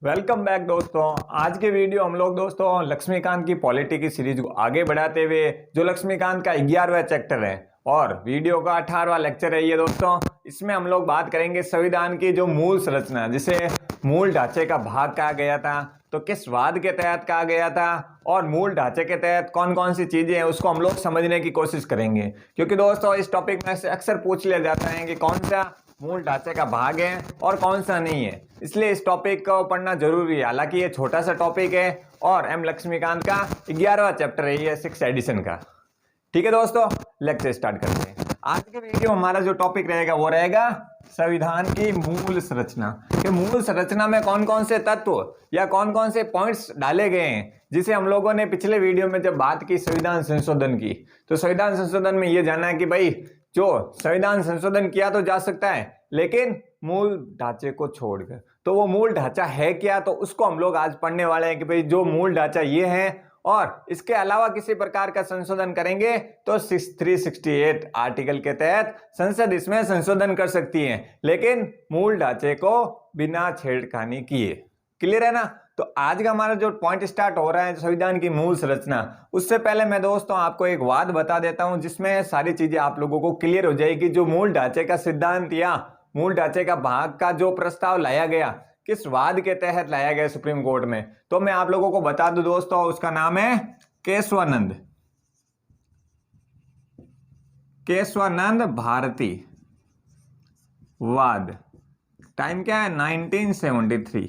Welcome back दोस्तों। आज के वीडियो हम लोग दोस्तों लक्ष्मीकांत की पॉलिटी की सीरीज को आगे बढ़ाते हुए जो लक्ष्मीकांत का 11वां चैप्टर है और वीडियो का 18वां लेक्चर है ये दोस्तों। इसमें हम लोग बात करेंगे संविधान की जो मूल संरचना जिसे मूल ढांचे का भाग कहा गया था, तो किस वाद के तहत कहा गया था और मूल ढांचे के तहत कौन कौन सी चीजें हैं उसको हम लोग समझने की कोशिश करेंगे। क्योंकि दोस्तों इस टॉपिक में से अक्सर पूछ लिया जाता है कि कौन सा मूल ढांचे का भाग है और कौन सा नहीं है, इसलिए इस टॉपिक को पढ़ना जरूरी है। हालांकि ये छोटा सा टॉपिक है और एम लक्ष्मीकांत का 11वां चैप्टर है, ये 6th एडिशन का। ठीक है दोस्तों, लेक्चर स्टार्ट करते हैं। आज के वीडियो हमारा जो टॉपिक रहेगा वो रहेगा संविधान की मूल संरचना। कि मूल संरचना में कौन कौन से तत्व या कौन कौन से पॉइंट्स डाले गए हैं, जिसे हम लोगों ने पिछले वीडियो में जब बात की संविधान संशोधन की, तो संविधान संशोधन में ये जानना है कि भाई जो संविधान संशोधन किया तो जा सकता है लेकिन मूल ढांचे को छोड़कर, तो वो मूल ढांचा है क्या, तो उसको हम लोग आज पढ़ने वाले हैं कि भाई जो मूल ढांचा ये है और इसके अलावा किसी प्रकार का संशोधन करेंगे तो 368 आर्टिकल के तहत संसद इसमें संशोधन कर सकती है, लेकिन मूल ढांचे को बिना छेड़खानी किए। क्लियर है ना। तो आज का हमारा जो पॉइंट स्टार्ट हो रहा है संविधान की मूल संरचना, उससे पहले मैं दोस्तों आपको एक वाद बता देता हूं जिसमें सारी चीजें आप लोगों को क्लियर हो जाएगी। जो मूल ढांचे का सिद्धांत या मूल ढांचे का भाग का जो प्रस्ताव लाया गया, किस वाद के तहत लाया गया सुप्रीम कोर्ट में, तो मैं आप लोगों को बता दूं दोस्तों, उसका नाम है केशवानंद भारती वाद। टाइम क्या है 1973।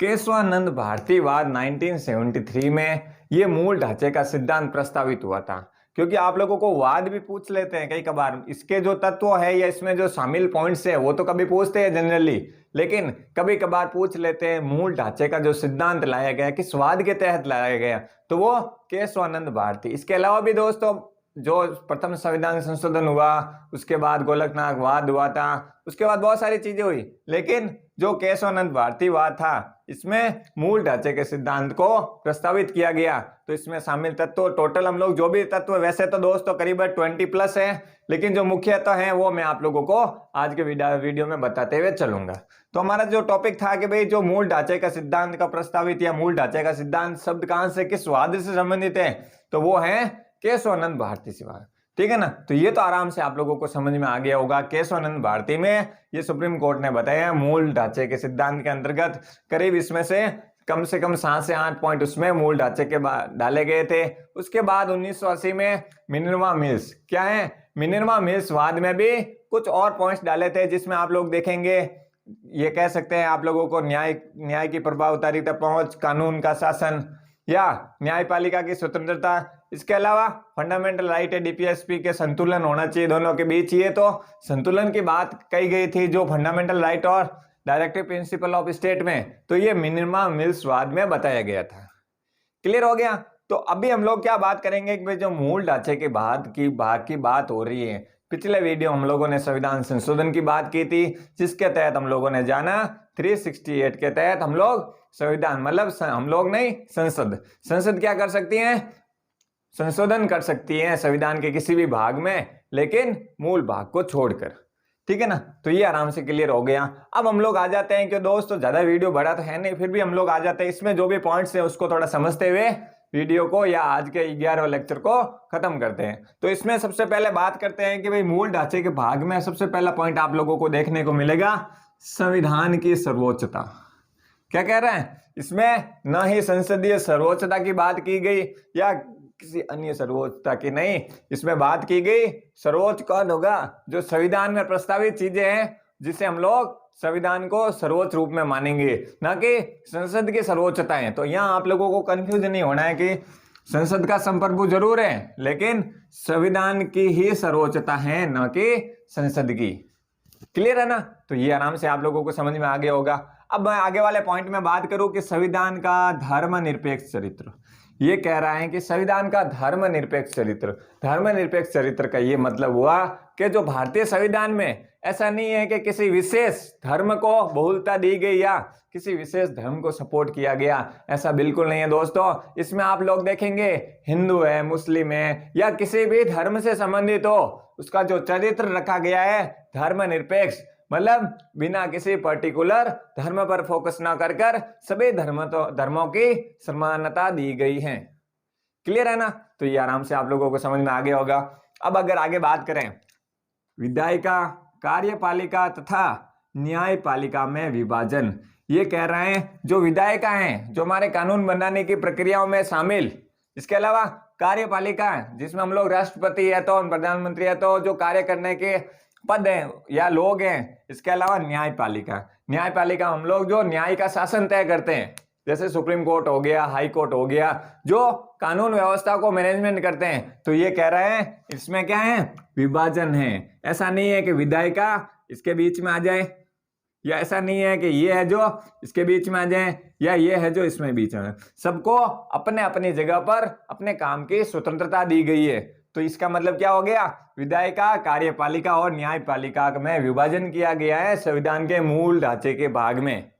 केशवानंद भारती वाद 1973 में ये मूल ढांचे का सिद्धांत प्रस्तावित हुआ था। क्योंकि आप लोगों को वाद भी पूछ लेते हैं कई कबार, इसके जो तत्व है या इसमें जो शामिल पॉइंट्स है वो तो कभी पूछते हैं जनरली, लेकिन कभी कभार पूछ लेते हैं मूल ढांचे का जो सिद्धांत लाया गया किस वाद के तहत लाया गया, तो वो केशवानंद भारती। इसके अलावा भी दोस्तों जो प्रथम संविधान संशोधन हुआ, उसके बाद गोलकनाथ वाद हुआ था, उसके बाद बहुत सारी चीजें हुई, लेकिन जो केशवानंद भारती वाद था इसमें मूल ढांचे के सिद्धांत को प्रस्तावित किया गया। तो इसमें शामिल तत्व टोटल हम लोग जो भी तत्व, वैसे तो दोस्तों करीबन 20+ है, लेकिन जो मुख्यतः है वो मैं आप लोगों को आज के वीडियो में बताते हुए चलूंगा। तो हमारा जो टॉपिक था कि भाई जो मूल ढांचे का सिद्धांत का प्रस्तावित या मूल ढांचे का सिद्धांत शब्द कहां से किस वाद से संबंधित है, तो वो है केशवानंद भारती वाद। ठीक है ना। तो ये तो आराम से आप लोगों को समझ में आ गया होगा। केशवानंद भारती में ये सुप्रीम कोर्ट ने बताया मूल ढांचे के सिद्धांत के अंतर्गत करीब इसमें से कम 7 से 8 पॉइंट उसमें मूल ढांचे के डाले गए थे। उसके बाद 1980 में मिनर्वा मिल्स, क्या है मिनर्वा मिल्स वाद में भी कुछ और पॉइंट्स डाले थे, जिसमें आप लोग देखेंगे ये कह सकते हैं आप लोगों को न्याय की प्रभावकारिता पहुंच, कानून का शासन या न्यायपालिका की स्वतंत्रता, इसके अलावा फंडामेंटल राइट है डीपीएसपी के संतुलन होना चाहिए दोनों के बीच, ये तो संतुलन की बात कही गई थी जो फंडामेंटल राइट और डायरेक्टिव प्रिंसिपल ऑफ स्टेट में, तो ये मिनर्वा मिल्स वाद में बताया गया था। क्लियर हो गया। तो अभी हम लोग क्या बात करेंगे कि जो मूल ढांचे के भाग की बात हो रही है, पिछले वीडियो हम लोगों ने संविधान संशोधन की बात की थी, जिसके तहत हम लोगों ने जाना 368 के तहत हम लोग संविधान मतलब हम लोग नहीं संसद क्या कर सकती है, संशोधन कर सकती है संविधान के किसी भी भाग में, लेकिन मूल भाग को छोड़कर। ठीक है ना। तो ये आराम से क्लियर हो गया। अब हम लोग आ जाते हैं कि दोस्तों ज्यादा वीडियो बड़ा तो है नहीं, फिर भी हम लोग आ जाते हैं इसमें जो भी पॉइंट्स है उसको थोड़ा समझते हुए वीडियो को या आज के 11वें लेक्चर को खत्म करते हैं। तो इसमें सबसे पहले बात करते हैं कि भाई मूल ढांचे के भाग में सबसे पहला पॉइंट आप लोगों को देखने को मिलेगा संविधान की सर्वोच्चता। क्या कह रहे हैं इसमें, न ही संसदीय सर्वोच्चता की बात की गई या किसी अन्य सर्वोच्चता की नहीं, इसमें बात की गई सर्वोच्च कौन होगा, जो संविधान में प्रस्तावित चीजें हैं जिसे हम लोग संविधान को सर्वोच्च रूप में मानेंगे, ना कि संसद की सर्वोच्चता है। तो यहाँ आप लोगों को कंफ्यूज नहीं होना है कि संसद का संप्रभु जरूर है, लेकिन संविधान की ही सर्वोच्चता है, न कि संसद की। क्लियर है ना। तो ये आराम से आप लोगों को समझ में आ गया होगा। अब मैं आगे वाले पॉइंट में बात करूं कि संविधान का धर्मनिरपेक्ष चरित्र। ये कह रहा है कि संविधान का धर्मनिरपेक्ष चरित्र का ये मतलब हुआ कि जो भारतीय संविधान में ऐसा नहीं है कि किसी विशेष धर्म को बहुलता दी गई या किसी विशेष धर्म को सपोर्ट किया गया, ऐसा बिल्कुल नहीं है दोस्तों। इसमें आप लोग देखेंगे हिंदू है, मुस्लिम है या किसी भी धर्म से संबंधित हो, उसका जो चरित्र रखा गया है धर्मनिरपेक्ष, मतलब बिना किसी पर्टिकुलर धर्म पर फोकस ना कर कर सभी धर्मों की समानता दी गई है। क्लियर है ना? तो ये आराम से आप लोगों को समझ में आ गया होगा। अब अगर आगे बात करें विधायिका, कार्यपालिका तथा न्यायपालिका में विभाजन, ये कह रहे हैं जो विधायिका हैं जो हमारे कानून बनाने की प्रक्रियाओं में शामिल, इसके अलावा कार्यपालिका है जिसमें हम लोग राष्ट्रपति है तो प्रधानमंत्री है तो जो कार्य करने के पद हैं या लोग हैं, इसके अलावा न्यायपालिका, न्यायपालिका हम लोग जो न्याय का शासन तय करते हैं, जैसे सुप्रीम कोर्ट हो गया, हाई कोर्ट हो गया, जो कानून व्यवस्था को मैनेजमेंट करते हैं। तो ये कह रहे हैं इसमें क्या है, विभाजन है। ऐसा नहीं है कि विधायिका इसके बीच में आ जाए, या ऐसा नहीं है कि ये है जो इसके बीच में आ जाए, या ये है जो इसमें बीच में। सबको अपने अपनी जगह पर अपने काम की स्वतंत्रता दी गई है। तो इसका मतलब क्या हो गया, विधायिका, कार्यपालिका और न्यायपालिका में विभाजन किया गया है संविधान के मूल ढांचे के भाग में।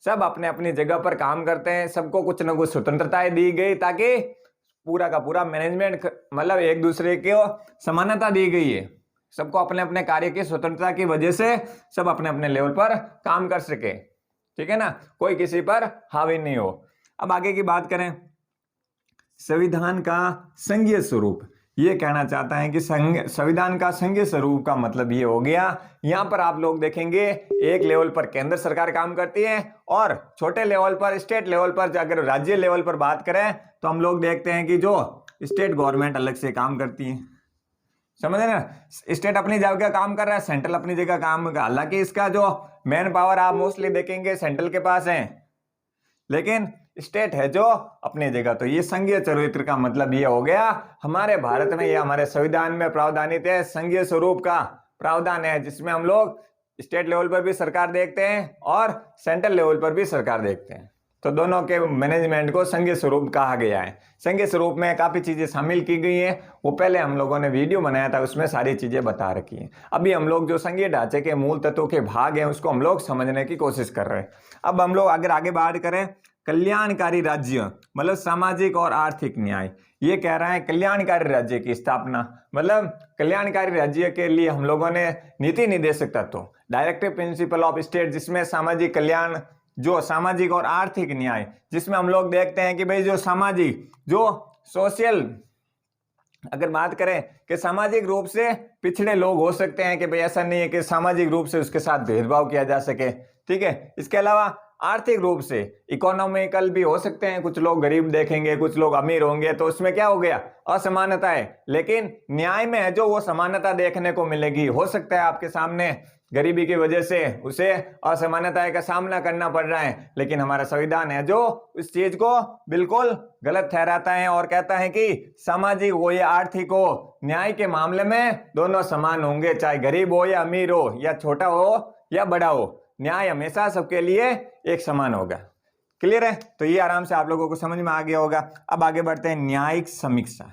सब अपने अपनी जगह पर काम करते हैं, सबको कुछ न कुछ स्वतंत्रताएं दी गई ताकि पूरा का पूरा मैनेजमेंट, मतलब एक दूसरे को समानता दी गई है। सबको अपने अपने कार्य की स्वतंत्रता की वजह से सब अपने अपने लेवल पर काम कर सके, ठीक है ना, कोई किसी पर हावी नहीं हो। अब आगे की बात करें, संविधान का संघीय स्वरूप, ये कहना चाहता है कि संविधान का संघीय स्वरूप का मतलब ये हो गया, यहाँ पर आप लोग देखेंगे एक लेवल पर केंद्र सरकार काम करती है और छोटे लेवल पर, स्टेट लेवल पर, अगर राज्य लेवल पर बात करें तो हम लोग देखते हैं कि जो स्टेट गवर्नमेंट अलग से काम करती है। समझ रहे ना, स्टेट अपनी जगह काम कर रहा है, सेंट्रल अपनी जगह काम कर, हालांकि इसका जो मैन पावर आप मोस्टली देखेंगे सेंट्रल के पास है, लेकिन स्टेट है जो अपनी जगह। तो ये संघीय चरित्र का मतलब ये हो गया, हमारे भारत में या हमारे संविधान में प्रावधानित है, संघीय स्वरूप का प्रावधान है, जिसमें हम लोग स्टेट लेवल पर भी सरकार देखते हैं और सेंट्रल लेवल पर भी सरकार देखते हैं। तो दोनों के मैनेजमेंट को संघीय स्वरूप कहा गया है। संघीय स्वरूप में काफी चीजें शामिल की गई हैं, वो पहले हम लोगों ने वीडियो बनाया था, उसमें सारी चीजें बता रखी हैं। अभी हम लोग जो संघीय ढांचे के मूल तत्वों के भाग हैं उसको हम लोग समझने की कोशिश कर रहे हैं। अब हम लोग अगर आगे बात करें, कल्याणकारी राज्य मतलब सामाजिक और आर्थिक न्याय, ये कह रहा है कल्याणकारी राज्य की स्थापना, मतलब कल्याणकारी राज्य के लिए हम लोगों ने नीति निर्देशक तत्व, डायरेक्टिव प्रिंसिपल ऑफ स्टेट, जिसमें सामाजिक कल्याण, जो सामाजिक और आर्थिक न्याय, जिसमें हम लोग देखते हैं कि भाई जो सामाजिक, जो सोशल, अगर बात करें कि सामाजिक रूप से पिछड़े लोग हो सकते हैं कि भाई ऐसा नहीं है कि सामाजिक रूप से उसके साथ भेदभाव किया जा सके, ठीक है। इसके अलावा आर्थिक रूप से इकोनॉमिकल भी हो सकते हैं, कुछ लोग गरीब देखेंगे, कुछ लोग अमीर होंगे, तो उसमें क्या हो गया, असमानता है। लेकिन न्याय में है जो वो समानता देखने को मिलेगी। हो सकता है आपके सामने गरीबी की वजह से उसे असमानता का सामना करना पड़ रहा है, लेकिन हमारा संविधान है जो इस चीज को बिल्कुल गलत ठहराता है और कहता है कि सामाजिक हो या आर्थिक हो, न्याय के मामले में दोनों समान होंगे, चाहे गरीब हो या अमीर हो, या छोटा हो या बड़ा हो, न्याय हमेशा सबके लिए एक समान होगा। क्लियर है? तो ये आराम से आप लोगों को समझ में आ गया होगा। अब आगे बढ़ते हैं, न्यायिक समीक्षा।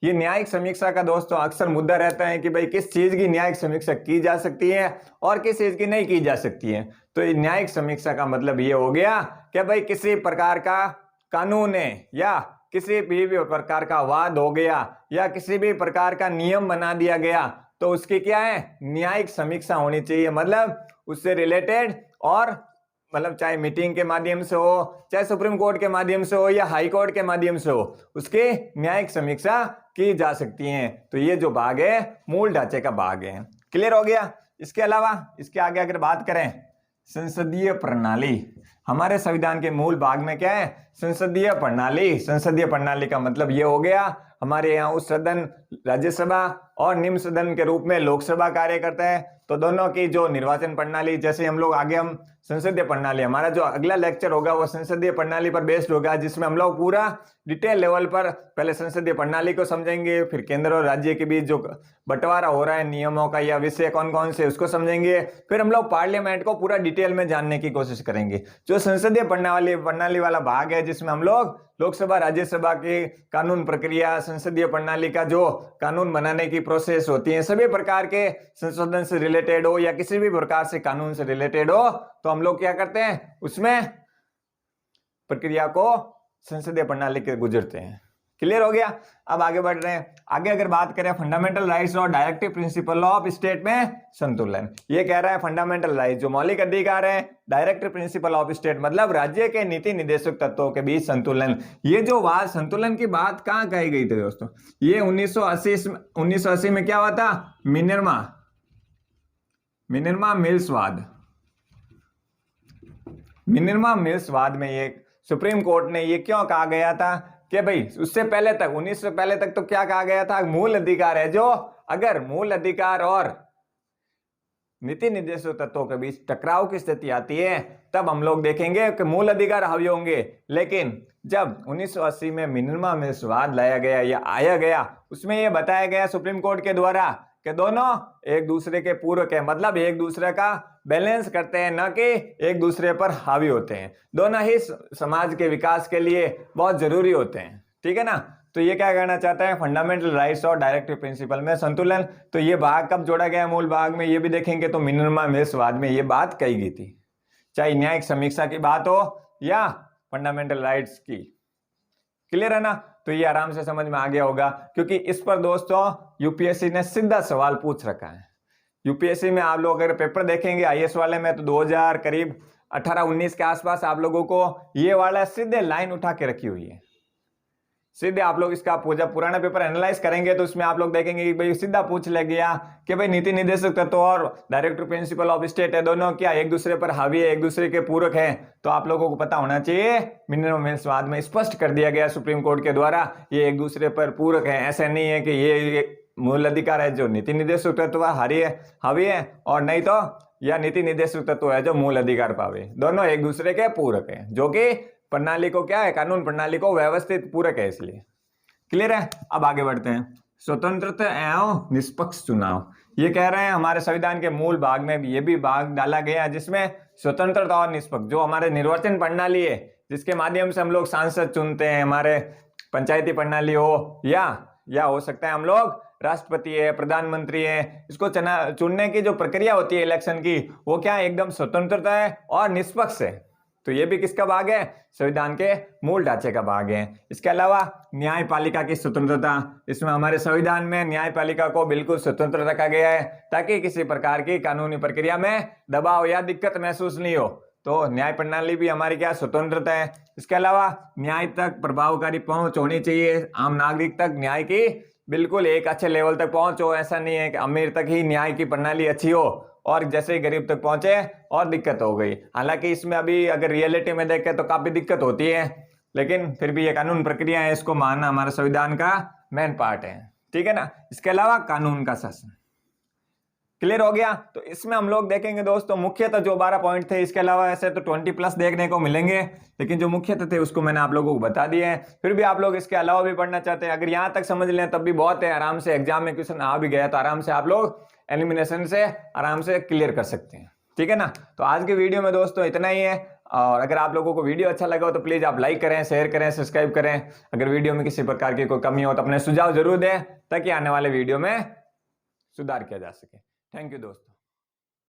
ये न्यायिक समीक्षा का दोस्तों अक्सर मुद्दा रहता है कि भाई किस चीज की न्यायिक समीक्षा की जा सकती है और किस चीज की नहीं की जा सकती है। तो ये न्यायिक समीक्षा का मतलब ये हो गया कि भाई किसी प्रकार का कानून है या किसी भी प्रकार का वाद हो गया या किसी भी प्रकार का नियम बना दिया गया, तो उसकी क्या है, न्यायिक समीक्षा होनी चाहिए। मतलब उससे रिलेटेड, और मतलब चाहे मीटिंग के माध्यम से हो, चाहे सुप्रीम कोर्ट के माध्यम से हो या हाई कोर्ट के माध्यम से हो, उसकी न्यायिक समीक्षा की जा सकती है। तो ये जो भाग है मूल ढांचे का भाग है। क्लियर हो गया? इसके अलावा इसके आगे अगर बात करें, संसदीय प्रणाली, हमारे संविधान के मूल भाग में क्या है, संसदीय प्रणाली। संसदीय प्रणाली का मतलब ये हो गया, हमारे यहाँ उच्च सदन राज्यसभा और निम्न सदन के रूप में लोकसभा कार्य करता है। तो दोनों की जो निर्वाचन प्रणाली, जैसे हम लोग आगे हम संसदीय प्रणाली, हमारा जो अगला लेक्चर होगा वो संसदीय प्रणाली पर बेस्ड होगा, जिसमें हम लोग पूरा डिटेल लेवल पर पहले संसदीय प्रणाली को समझेंगे, फिर केंद्र और राज्य के बीच जो बंटवारा हो रहा है नियमों का या विषय कौन कौन से, उसको समझेंगे। फिर हम लोग पार्लियामेंट को पूरा डिटेल में जानने की कोशिश करेंगे। जो संसदीय प्रणाली वाला भाग है, जिसमें हम लोग लोकसभा राज्यसभा की कानून प्रक्रिया, संसदीय प्रणाली का जो कानून बनाने की प्रोसेस होती है, सभी प्रकार के संशोधन से रिलेटेड हो या किसी भी प्रकार से कानून से रिलेटेड हो, तो हम लोग क्या करते हैं, उसमें प्रक्रिया को संसदीय प्रणाली के गुजरते हैं। क्लियर हो गया। अब आगे बढ़ रहे हैं। आगे अगर बात करें फंडामेंटल राइट्स और डायरेक्टिव प्रिंसिपल ऑफ स्टेट में संतुलन, ये कह रहा है फंडामेंटल राइट्स जो मौलिक अधिकार है, डायरेक्टिव प्रिंसिपल ऑफ स्टेट मतलब राज्य के नीति निर्देशक तत्वों के बीच संतुलन। ये जो बात संतुलन की बात कहां कही गई थी दोस्तों, ये 1980 में क्या हुआ था, मिनर्मा मिल्सवाद में ये सुप्रीम कोर्ट ने ये क्यों कहा गया था कि भाई उससे पहले तक 1900 पहले तक तो क्या कहा गया था, मूल अधिकार है जो अगर मूल अधिकार और नीति निर्देशक तत्वों के बीच टकराव की स्थिति आती है तब हम लोग देखेंगे कि मूल अधिकार हावी होंगे। लेकिन जब 1980 में मिनर्मा मिल्सवाद लाया गया या आया गया, उसमें यह बताया गया सुप्रीम कोर्ट के द्वारा कि दोनों एक दूसरे के पूरक है, मतलब एक दूसरे का बैलेंस करते हैं, न कि एक दूसरे पर हावी होते हैं। दोनों ही समाज के विकास के लिए बहुत जरूरी होते हैं, ठीक है ना। तो ये क्या कहना चाहता है, फंडामेंटल राइट्स और डायरेक्टिव प्रिंसिपल में संतुलन। तो ये भाग कब जोड़ा गया मूल भाग में, ये भी देखेंगे। तो मिनर्मा मिल्सवाद में ये बात कही गई थी, चाहे न्यायिक समीक्षा की बात हो या फंडामेंटल राइट्स की। क्लियर है ना। तो ये आराम से समझ में आ गया होगा, क्योंकि इस पर दोस्तों यूपीएससी ने सीधा सवाल पूछ रखा है। यूपीएससी में आप लोग अगर पेपर देखेंगे आईएएस वाले में, तो 2000 करीब 18-19 के आसपास आप लोगों को ये वाला सीधे लाइन उठा के रखी हुई है। सीधे आप लोग इसका जब पुराना पेपर एनालाइज करेंगे तो उसमें आप लोग देखेंगे कि भाई सीधा पूछ ले गया कि भाई नीति निर्देशक तत्व और डायरेक्टिव प्रिंसिपल ऑफ स्टेट है, दोनों क्या एक दूसरे पर हावी है, एक दूसरे के पूरक है। तो आप लोगों को पता होना चाहिए, मिनर्मा मिल्सवाद में स्पष्ट कर दिया गया सुप्रीम कोर्ट के द्वारा, ये एक दूसरे पर पूरक है। ऐसा नहीं है कि ये मूल अधिकार है जो नीति निर्देशक तत्व हावी है, और नहीं तो या नीति निर्देशक तत्व है जो मूल अधिकार पावे। दोनों एक दूसरे के पूरक है, जो कि प्रणाली को क्या है, कानून प्रणाली को व्यवस्थित पूरक है, इसलिए। क्लियर है। अब आगे बढ़ते हैं। स्वतंत्रता एवं निष्पक्ष चुनाव, ये कह रहे हैं हमारे संविधान के मूल भाग में भी ये भी भाग डाला गया जिसमें स्वतंत्रता और निष्पक्ष जो हमारे निर्वाचन प्रणाली है, जिसके माध्यम से हम लोग सांसद चुनते हैं, हमारे पंचायती प्रणाली हो या हो सकता है हम लोग राष्ट्रपति है, प्रधानमंत्री है, इसको चुनने की जो प्रक्रिया होती है इलेक्शन की, वो क्या एकदम स्वतंत्रता है और निष्पक्ष है। तो ये भी किसका भाग है, संविधान के मूल ढांचे का भाग है। इसके अलावा न्यायपालिका की स्वतंत्रता, इसमें हमारे संविधान में न्यायपालिका को बिल्कुल स्वतंत्र रखा गया है ताकि किसी प्रकार की कानूनी प्रक्रिया में दबाव या दिक्कत महसूस नहीं हो। तो न्याय प्रणाली भी हमारी क्या स्वतंत्रता है। इसके अलावा न्याय तक प्रभावकारी पहुंच होनी चाहिए, आम नागरिक तक न्याय की बिल्कुल एक अच्छे लेवल तक पहुंच हो। ऐसा नहीं है कि अमीर तक ही न्याय की प्रणाली अच्छी हो और जैसे ही गरीब तक पहुंचे और दिक्कत हो गई। हालांकि इसमें अभी अगर रियलिटी में देखें तो काफी दिक्कत होती है, लेकिन फिर भी ये कानून प्रक्रिया है, इसको मानना हमारे संविधान का मेन पार्ट है, ठीक है ना। इसके अलावा कानून का शासन। क्लियर हो गया। तो इसमें हम लोग देखेंगे दोस्तों मुख्यतः जो 12 पॉइंट थे, इसके अलावा ऐसे तो 20+ देखने को मिलेंगे, लेकिन जो मुख्यतः थे उसको मैंने आप लोगों को बता दिए हैं। फिर भी आप लोग इसके अलावा भी पढ़ना चाहते हैं, अगर यहाँ तक समझ लें तब भी बहुत है। आराम से एग्जाम में क्वेश्चन आ भी गया तो आराम से आप लोग एलिमिनेशन से आराम से क्लियर कर सकते हैं, ठीक है ना। तो आज के वीडियो में दोस्तों इतना ही है, और अगर आप लोगों को वीडियो अच्छा लगा हो तो प्लीज आप लाइक करें, शेयर करें, सब्सक्राइब करें। अगर वीडियो में किसी प्रकार की कोई कमी हो तो अपने सुझाव जरूर दें ताकि आने वाले वीडियो में सुधार किया जा सके। थैंक यू दोस्तों।